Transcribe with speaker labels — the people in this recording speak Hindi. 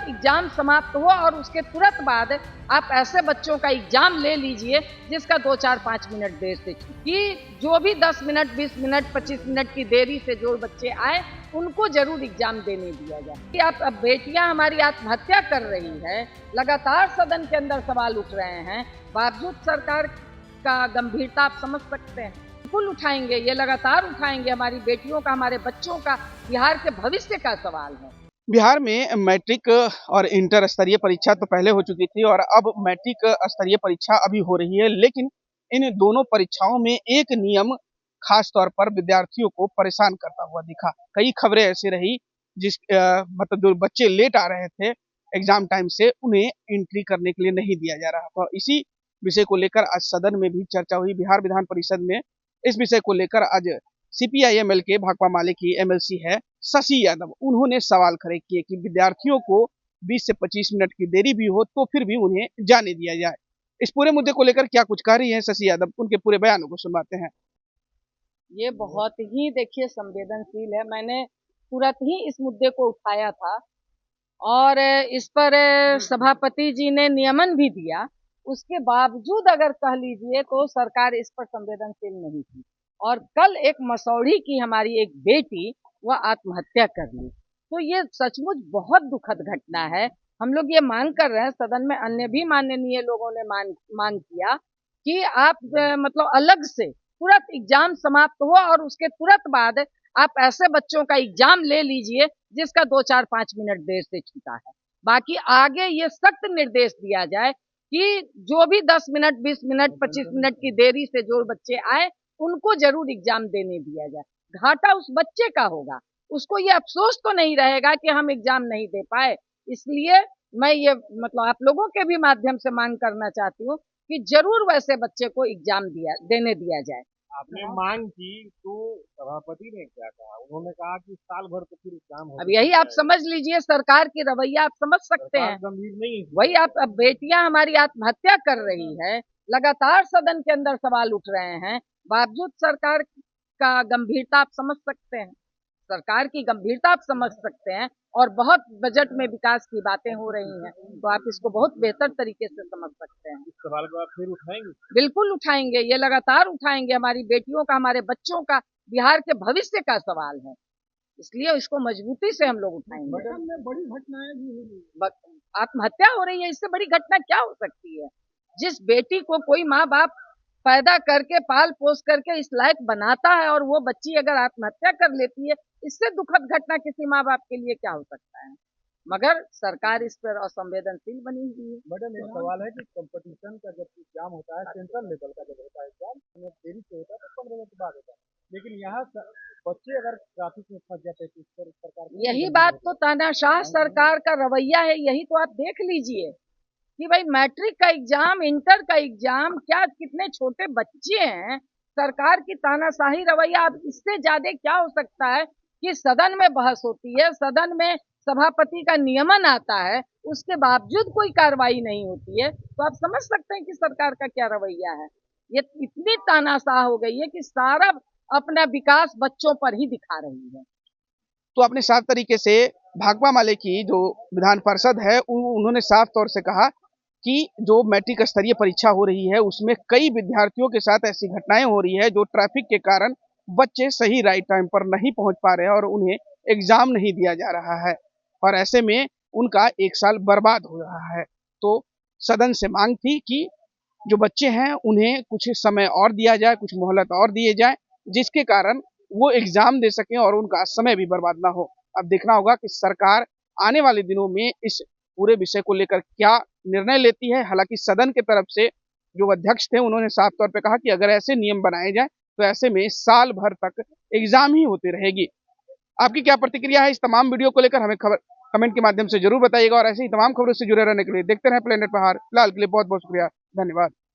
Speaker 1: एग्जाम समाप्त हो और उसके तुरंत बाद आप ऐसे बच्चों का एग्जाम ले लीजिए जिसका 2-4-5 मिनट देर से कि जो भी 10 मिनट 20 मिनट 25 मिनट की देरी से जो बच्चे आए उनको जरूर एग्जाम देने दिया जाए। कि आप अब बेटियां हमारी आत्महत्या कर रही है, लगातार सदन के अंदर सवाल उठ रहे हैं, बावजूद सरकार का गंभीरता आप समझ सकते हैं। बिल्कुल उठाएंगे, ये लगातार उठाएंगे। हमारी बेटियों का, हमारे बच्चों का, बिहार के भविष्य का सवाल है।
Speaker 2: बिहार में मैट्रिक और इंटर स्तरीय परीक्षा तो पहले हो चुकी थी और अब मैट्रिक स्तरीय परीक्षा अभी हो रही है, लेकिन इन दोनों परीक्षाओं में एक नियम खास तौर पर विद्यार्थियों को परेशान करता हुआ दिखा। कई खबरें ऐसी रही मतलब जो बच्चे लेट आ रहे थे एग्जाम टाइम से, उन्हें एंट्री करने के लिए नहीं दिया जा रहा था। इसी विषय को लेकर आज सदन में भी चर्चा हुई। बिहार विधान परिषद में इस विषय को लेकर आज CPI-ML के भाकपा माले की MLC है शशि यादव, उन्होंने सवाल खड़े किए कि विद्यार्थियों को 20 से 25 मिनट की देरी भी हो तो फिर भी उन्हें जाने दिया जाए। इस पूरे मुद्दे को लेकर क्या कुछ कह रही है शशि यादव, उनके पूरे बयानों को सुनवाते हैं।
Speaker 1: ये बहुत ही देखिए संवेदनशील है। मैंने तुरंत ही इस मुद्दे को उठाया था और इस पर सभापति जी ने नियमन भी दिया। उसके बावजूद अगर कह लीजिए तो सरकार इस पर संवेदनशील नहीं थी और कल एक मसौढ़ी की हमारी एक बेटी वह आत्महत्या कर ली। तो ये सचमुच बहुत दुखद घटना है। हम लोग ये मांग कर रहे हैं, सदन में अन्य भी माननीय लोगों ने मांग किया कि आप मतलब अलग से तुरंत एग्जाम समाप्त हो और उसके तुरंत बाद आप ऐसे बच्चों का एग्जाम ले लीजिए जिसका 2-4-5 मिनट देर से छूटा है। बाकी आगे ये सख्त निर्देश दिया जाए कि जो भी 10 मिनट 20 मिनट 25 मिनट की देरी से जो बच्चे आए उनको जरूर एग्जाम देने दिया जाए। घाटा उस बच्चे का होगा, उसको ये अफसोस तो नहीं रहेगा कि हम एग्जाम नहीं दे पाए। इसलिए मैं ये मतलब आप लोगों के भी माध्यम से मांग करना चाहती हूँ कि जरूर वैसे बच्चे को एग्जाम देने दिया जाए।
Speaker 3: आपने मांग की तो सभापति ने क्या कहा? उन्होंने कहा कि साल भर तो फिर एग्जाम हो।
Speaker 1: अब यही आप समझ लीजिए सरकार की रवैया आप समझ सकते हैं।
Speaker 3: गंभीर नहीं है।
Speaker 1: वही आप अब बेटियां हमारी आत्महत्या कर रही है, लगातार सदन के अंदर सवाल उठ रहे हैं, बावजूद सरकार का गंभीरता आप समझ सकते हैं। सरकार की गंभीरता आप समझ सकते हैं और बहुत बजट में विकास की बातें हो रही हैं, तो आप इसको बहुत बेहतर तरीके से समझ सकते हैं।
Speaker 3: इस सवाल को आप फिर उठाएंगे?
Speaker 1: बिल्कुल उठाएंगे, ये लगातार उठाएंगे। हमारी बेटियों का, हमारे बच्चों का, बिहार के भविष्य का सवाल है, इसलिए इसको मजबूती से हम लोग उठाएंगे।
Speaker 3: बड़ी घटनाएं भी हो रही,
Speaker 1: आत्महत्या हो रही है, इससे बड़ी घटना क्या हो सकती है? जिस बेटी को कोई माँ बाप पैदा करके पाल पोस करके इस लायक बनाता है और वो बच्ची अगर आत्महत्या कर लेती है, इससे दुखद घटना किसी माँ बाप के लिए क्या हो सकता है? मगर सरकार इस पर असंवेदनशील बनी हुई है।
Speaker 3: मैडम एक सवाल है कि कंपटीशन का जब एग्जाम होता है, सेंट्रल लेवल का जब होता है एग्जाम, देरी से होता है तो 15 मिनट बाद होता है, लेकिन यहाँ बच्चे अगर ट्रैफिक में फंस जाते हैं तो इस पर सरकार,
Speaker 1: यही बात तो तानाशाह सरकार का रवैया है। यही तो आप देख लीजिए कि भाई मैट्रिक का एग्जाम, इंटर का एग्जाम, क्या कितने छोटे बच्चे हैं। सरकार की तानाशाही रवैया, अब इससे ज्यादा क्या हो सकता है कि सदन में बहस होती है, सदन में सभापति का नियमन आता है, उसके बावजूद कोई कार्रवाई नहीं होती है, तो आप समझ सकते हैं कि सरकार का क्या रवैया है। ये इतनी तानाशाह हो गई है कि सारा अपना विकास बच्चों पर ही दिखा रही है।
Speaker 2: तो आपने साफ तरीके से भाकपा माले की जो विधान पार्षद है उन्होंने साफ तौर से कहा कि जो मैट्रिक स्तरीय परीक्षा हो रही है उसमें कई विद्यार्थियों के साथ ऐसी घटनाएं हो रही है जो ट्रैफिक के कारण बच्चे सही राइट टाइम पर नहीं पहुंच पा रहे हैं और उन्हें एग्जाम नहीं दिया जा रहा है और ऐसे में उनका एक साल बर्बाद हो रहा है। तो सदन से मांग थी कि जो बच्चे हैं उन्हें कुछ समय और दिया जाए, कुछ मोहलत और दिए जाए, जिसके कारण वो एग्जाम दे सकें और उनका समय भी बर्बाद ना हो। अब देखना होगा कि सरकार आने वाले दिनों में इस पूरे विषय को लेकर क्या निर्णय लेती है। हालांकि सदन के तरफ से जो अध्यक्ष थे उन्होंने साफ तौर पे कहा कि अगर ऐसे नियम बनाए जाए तो ऐसे में साल भर तक एग्जाम ही होती रहेगी। आपकी क्या प्रतिक्रिया है इस तमाम वीडियो को लेकर, हमें खबर कमेंट के माध्यम से जरूर बताइएगा और ऐसे ही तमाम खबरों से जुड़े रहने के लिए देखते रहें प्लेनेट प्रहार। फिलहाल के लिए बहुत बहुत शुक्रिया, धन्यवाद।